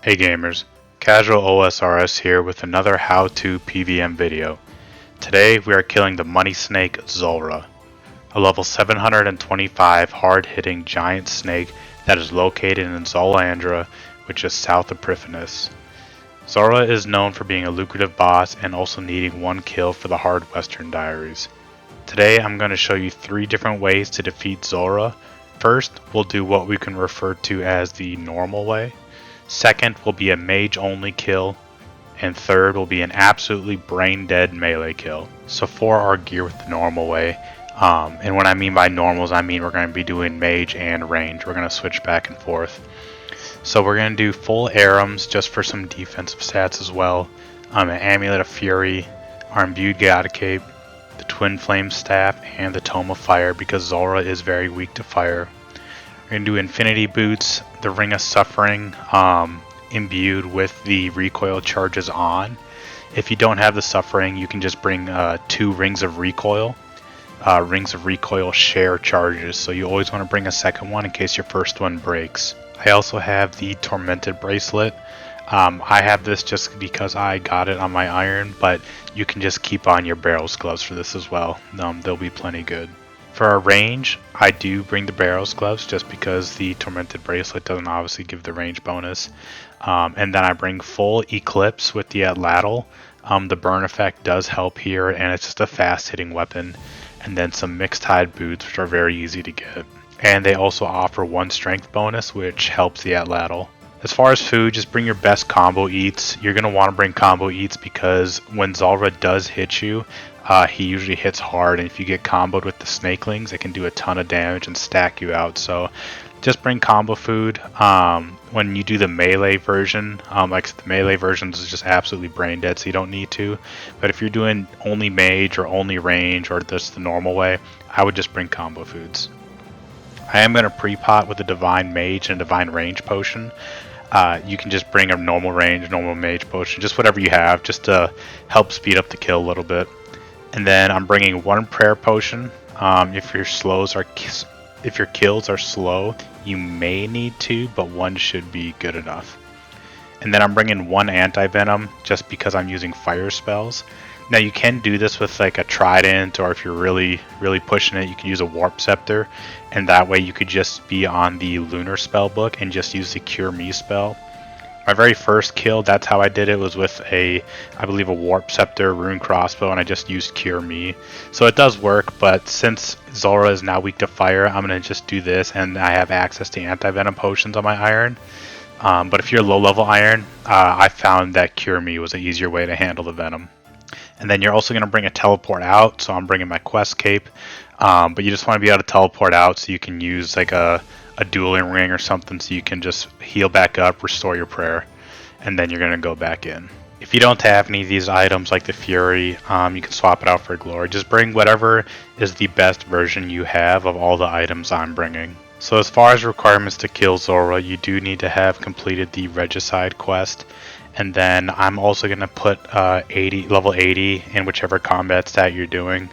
Hey gamers, Casual Osrs here with another how-to PVM video. Today we are killing the money snake Zulrah, a level 725 hard-hitting giant snake that is located in Zolandra, which is south of Prifinus. Zulrah is known for being a lucrative boss and also needing one kill for the hard western diaries. Today I'm going to show you 3 different ways to defeat Zulrah. First, we'll do what we can refer to as the normal way. Second will be a mage only kill, and third will be an absolutely brain dead melee kill. So for our gear with the normal way, and what I mean by normals, I mean we're going to be doing mage and range. We're going to switch back and forth. So we're going to do full Arams just for some defensive stats as well. An Amulet of Fury, our imbued Gata Cape, the Twin Flame Staff, and the Tome of Fire because Zulrah is very weak to fire. We're going to do Infinity Boots, the Ring of Suffering, imbued with the recoil charges on. If you don't have the Suffering, you can just bring 2 Rings of Recoil. Rings of Recoil share charges, so you always want to bring a second one in case your first one breaks. I also have the Tormented Bracelet. I have this just because I got it on my iron, but you can just keep on your Barrels Gloves for this as well. They'll be plenty good. For our range, I do bring the Barrels Gloves just because the Tormented Bracelet doesn't obviously give the range bonus. And then I bring full Eclipse with the Atlatl. The burn effect does help here, and it's just a fast hitting weapon. And then some Mixed Hide Boots, which are very easy to get. And they also offer 1 strength bonus, which helps the Atlatl. As far as food, just bring your best combo eats. You're going to want to bring combo eats because when Zulrah does hit you, he usually hits hard, and if you get comboed with the snakelings, it can do a ton of damage and stack you out. So just bring combo food. When you do the melee version, like the melee version is just absolutely brain dead, so you don't need to. But if you're doing only mage or only range or just the normal way, I would just bring combo foods. I am going to pre-pot with a Divine Mage and a Divine Range potion. You can just bring a normal range, normal mage potion, just whatever you have, just to help speed up the kill a little bit. And then I'm bringing 1 prayer potion. If your kills are slow, you may need 2, but 1 should be good enough. And then I'm bringing 1 anti-venom just because I'm using fire spells. Now you can do this with like a trident, or if you're really pushing it, you can use a warp scepter, and that way you could just be on the lunar spell book and just use the cure me spell. My very first kill, that's how I did it, was with I believe a warp scepter rune crossbow, and I just used cure me. So it does work, but since Zulrah is now weak to fire, I'm going to just do this, and I have access to anti-venom potions on my iron. But if you're low level iron, I found that cure me was an easier way to handle the venom. And then you're also going to bring a teleport out, so I'm bringing my quest cape. But you just want to be able to teleport out so you can use like a dueling ring or something, so you can just heal back up, restore your prayer, and then you're going to go back in. If you don't have any of these items like the Fury, you can swap it out for Glory. Just bring whatever is the best version you have of all the items I'm bringing. So as far as requirements to kill Zulrah, you do need to have completed the Regicide quest. And then I'm also going to put level 80 in whichever combat stat you're doing.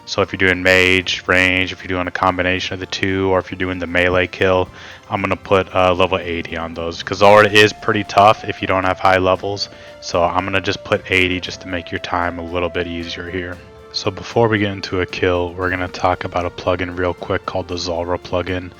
So if you're doing mage, range, if you're doing a combination of the 2, or if you're doing the melee kill, I'm going to put level 80 on those. Because Zulrah is pretty tough if you don't have high levels. So I'm going to just put 80 just to make your time a little bit easier here. So before we get into a kill, we're going to talk about a plugin real quick called the Zulrah plugin.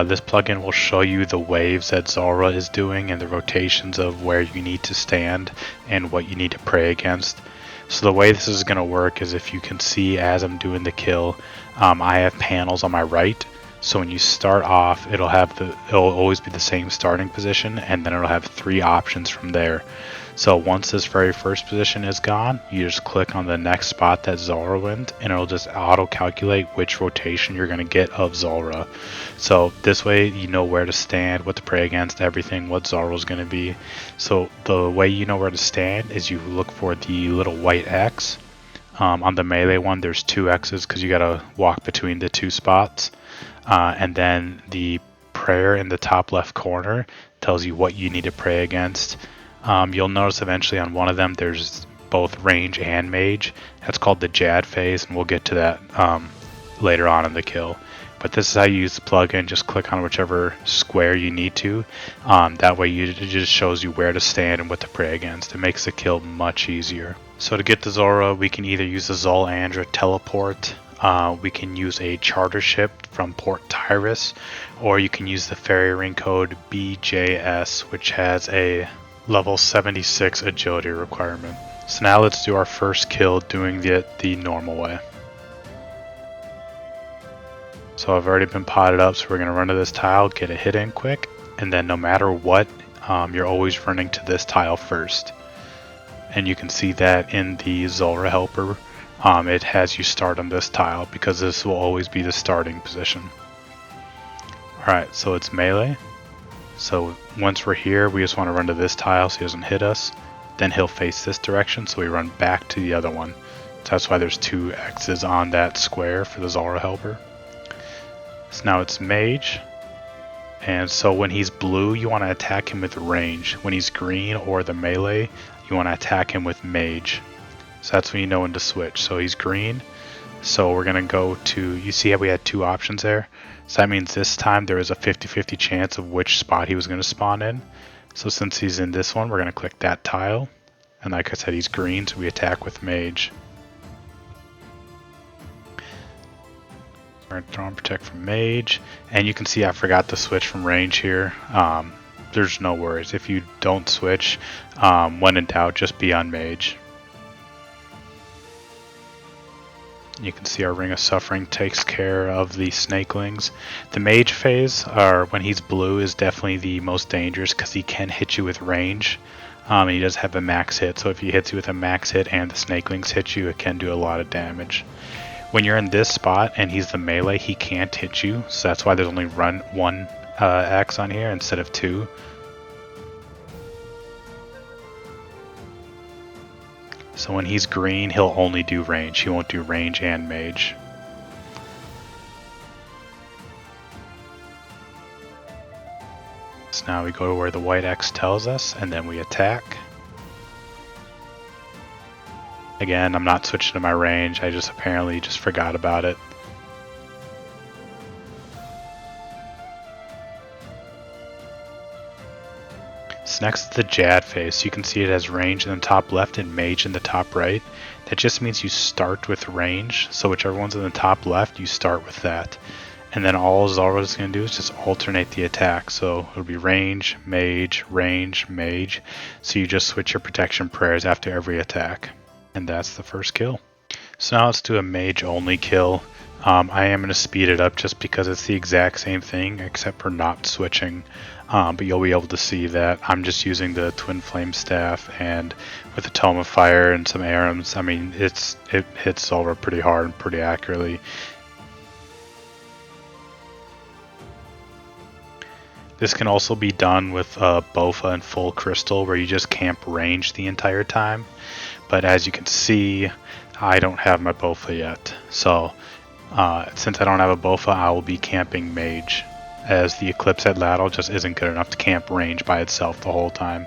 This plugin will show you the waves that Zulrah is doing and the rotations of where you need to stand and what you need to pray against. So the way this is going to work is, if you can see as I'm doing the kill, I have panels on my right. So when you start off, it'll always be the same starting position, and then it'll have 3 options from there. So once this very first position is gone, you just click on the next spot that Zulrah went, and it'll just auto-calculate which rotation you're going to get of Zulrah. So this way you know where to stand, what to pray against, everything, what Zulrah's going to be. So the way you know where to stand is you look for the little white X. On the melee one, there's 2 X's because you got to walk between the 2 spots. And then the prayer in the top left corner tells you what you need to pray against. You'll notice eventually on one of them there's both range and mage. That's called the Jad phase, and we'll get to that later on in the kill. But this is how you use the plugin. Just click on whichever square you need to. That way it just shows you where to stand and what to pray against. It makes the kill much easier. So to get the Zulrah, we can either use the Zulrah teleport. We can use a charter ship from Port Tyrus, or you can use the ferry ring code BJS, which has a level 76 agility requirement. So now let's do our first kill doing it the normal way. So I've already been potted up, so we're going to run to this tile, get a hit in quick, and then no matter what, you're always running to this tile first. And you can see that in the Zulrah helper. It has you start on this tile because this will always be the starting position. Alright, so it's melee. So once we're here, we just want to run to this tile so he doesn't hit us. Then he'll face this direction, so we run back to the other one. So that's why there's 2 X's on that square for the Zulrah helper. So now it's Mage. And so when he's blue, you want to attack him with range. When he's green or the melee, you want to attack him with Mage. So that's when you know when to switch. So he's green. So we're going to go to, you see how we had 2 options there? So that means this time there is a 50-50 chance of which spot he was going to spawn in. So since he's in this one, we're going to click that tile. And like I said, he's green, so we attack with Mage. We're going to throw and protect from Mage. And you can see I forgot to switch from range here. There's no worries. If you don't switch, when in doubt, just be on Mage. You can see our Ring of Suffering takes care of the snakelings. The Mage phase, or when he's blue, is definitely the most dangerous because he can hit you with range. And he does have a max hit, so if he hits you with a max hit and the snakelings hit you, it can do a lot of damage. When you're in this spot and he's the melee, he can't hit you, so that's why there's only one X on here instead of 2. So when he's green, he'll only do range. He won't do range and Mage. So now we go to where the white X tells us, and then we attack. Again, I'm not switching to my range. I just apparently just forgot about it. So next is the Jad phase. You can see it has range in the top left and Mage in the top right. That just means you start with range. So whichever one's in the top left, you start with that. And then all Zulrah is going to do is just alternate the attack. So it'll be range, Mage, range, Mage. So you just switch your protection prayers after every attack. And that's the first kill. So now let's do a Mage only kill. I am going to speed it up just because it's the exact same thing except for not switching. But you'll be able to see that I'm just using the Twin Flame Staff and with a Tome of Fire and some Arams. I mean, it hits Zulrah pretty hard and pretty accurately. This can also be done with Bofa and Full Crystal where you just camp range the entire time. But as you can see, I don't have my Bofa yet. So since I don't have a Bofa, I will be camping Mage, as the Eclipse at Ladle just isn't good enough to camp range by itself the whole time.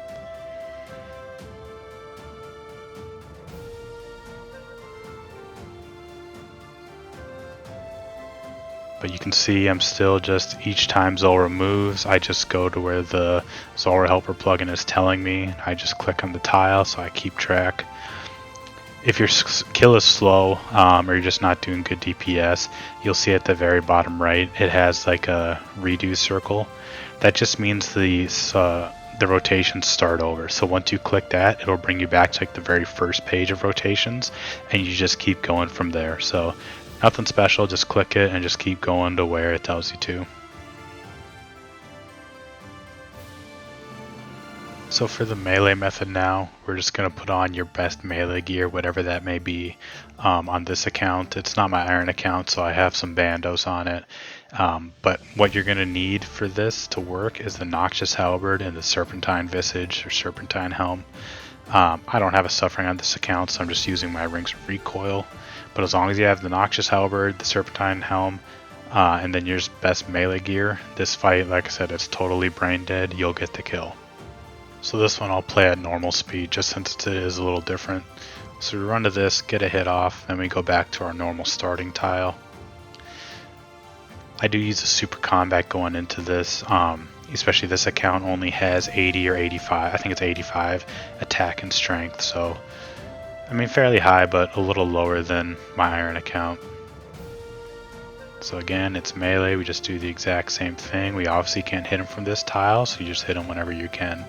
But you can see I'm still just, each time Zulrah moves, I just go to where the Zulrah Helper plugin is telling me. I just click on the tile so I keep track. If your kill is slow or you're just not doing good DPS, you'll see at the very bottom right it has like a redo circle. That just means the rotations start over. So once you click that, it'll bring you back to like the very first page of rotations, and you just keep going from there. So nothing special, just click it and just keep going to where it tells you to. So for the melee method now, we're just going to put on your best melee gear, whatever that may be. On this account, it's not my iron account, so I have some bandos on it. But what you're going to need for this to work is the Noxious Halberd and the Serpentine Visage or Serpentine Helm. I don't have a Suffering on this account, so I'm just using my Rings of Recoil. But as long as you have the Noxious Halberd, the Serpentine Helm, and then your best melee gear, this fight, like I said, it's totally brain dead. You'll get the kill. So this one I'll play at normal speed just since it is a little different. So we run to this, get a hit off, then we go back to our normal starting tile. I do use a super combat going into this, especially this account only has 80 or 85, I think it's 85 attack and strength, so I mean fairly high but a little lower than my iron account. So again, it's melee, we just do the exact same thing. We obviously can't hit him from this tile, so you just hit him whenever you can.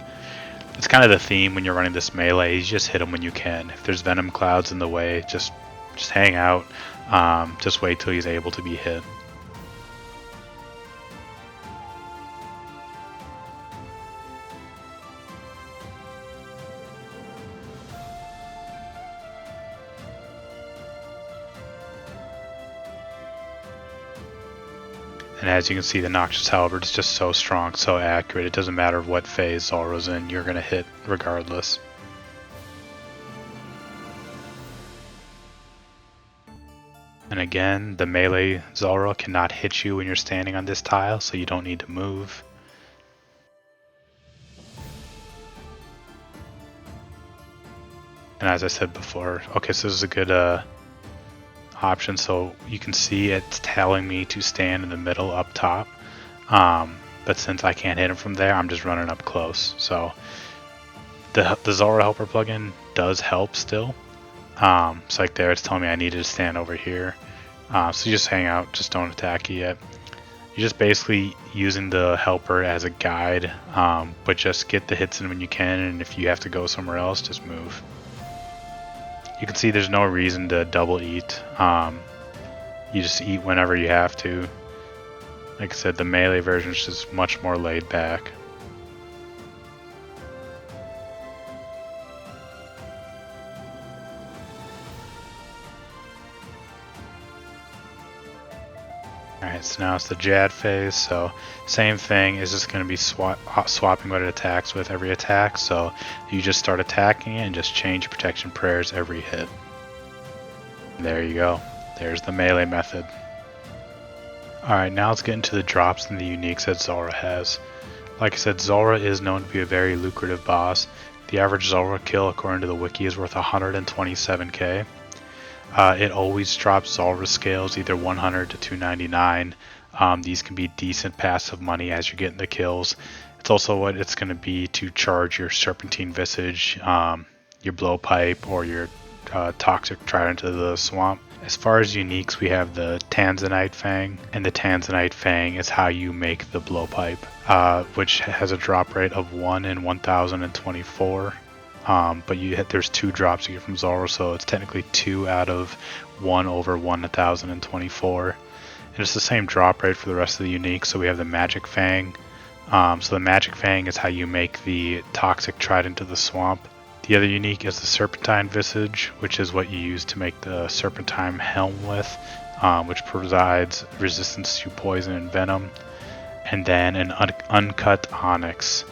It's kind of the theme when you're running this melee, you just hit him when you can. If there's venom clouds in the way, just hang out, just wait till he's able to be hit. And as you can see, the Noxious Halberd is just so strong, so accurate. It doesn't matter what phase Zulrah's in, you're going to hit regardless. And again, the melee Zulrah cannot hit you when you're standing on this tile, so you don't need to move. And as I said before, okay, so this is a good option, so you can see it's telling me to stand in the middle up top, but since I can't hit him from there, I'm just running up close. So the Zulrah Helper plugin does help still. So like there, it's telling me I needed to stand over here, so you just hang out, just don't attack it yet. You're just basically using the helper as a guide, but just get the hits in when you can, and if you have to go somewhere else, just move. You can see there's no reason to double eat. You just eat whenever you have to. Like I said, the melee version is just much more laid back. Alright, so now it's the Jad phase, so same thing, is just going to be swapping what it attacks with every attack, so you just start attacking it and just change your protection prayers every hit. There you go, there's the melee method. Alright, now let's get into the drops and the uniques that Zulrah has. Like I said, Zulrah is known to be a very lucrative boss. The average Zulrah kill according to the wiki is worth 127k. It always drops Zulrah scales either 100 to 299. These can be decent passive money as you're getting the kills. It's also what it's going to be to charge your Serpentine Visage, your Blowpipe, or your Toxic Trident to the Swamp. As far as uniques, we have the Tanzanite Fang, and the Tanzanite Fang is how you make the Blowpipe, which has a drop rate of 1 in 1024. But there's 2 drops you get from Zulrah, so it's technically 2 out of 1 over 1024. And it's the same drop rate for the rest of the unique. So we have the Magic Fang. So the Magic Fang is how you make the Toxic Trident to the Swamp. The other unique is the Serpentine Visage, which is what you use to make the Serpentine Helm with, which provides resistance to poison and venom. And then an Uncut Onyx,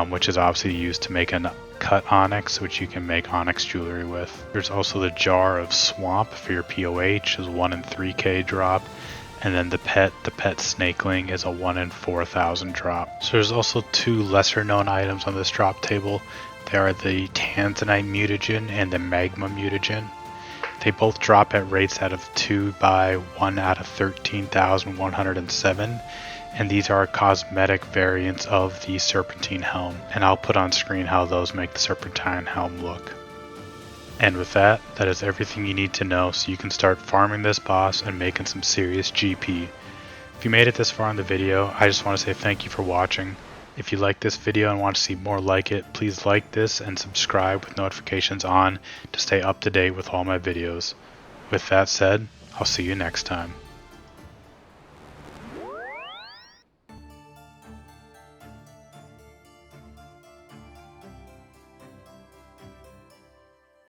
which is obviously used to make an cut onyx, which you can make onyx jewelry with. There's also the Jar of Swamp for your POH, is 1 in 3k drop, and then the pet Snakeling is a 1 in 4,000 drop. So there's also 2 lesser known items on this drop table. They are the Tanzanite Mutagen and the Magma Mutagen. They both drop at rates out of 2 by 1 out of 13,107. And these are cosmetic variants of the Serpentine Helm, and I'll put on screen how those make the Serpentine Helm look. And with that is everything you need to know so you can start farming this boss and making some serious GP. If you made it this far in the video, I just want to say thank you for watching. If you like this video and want to see more like it, please like this and subscribe with notifications on to stay up to date with all my videos. With that said, I'll see you next time.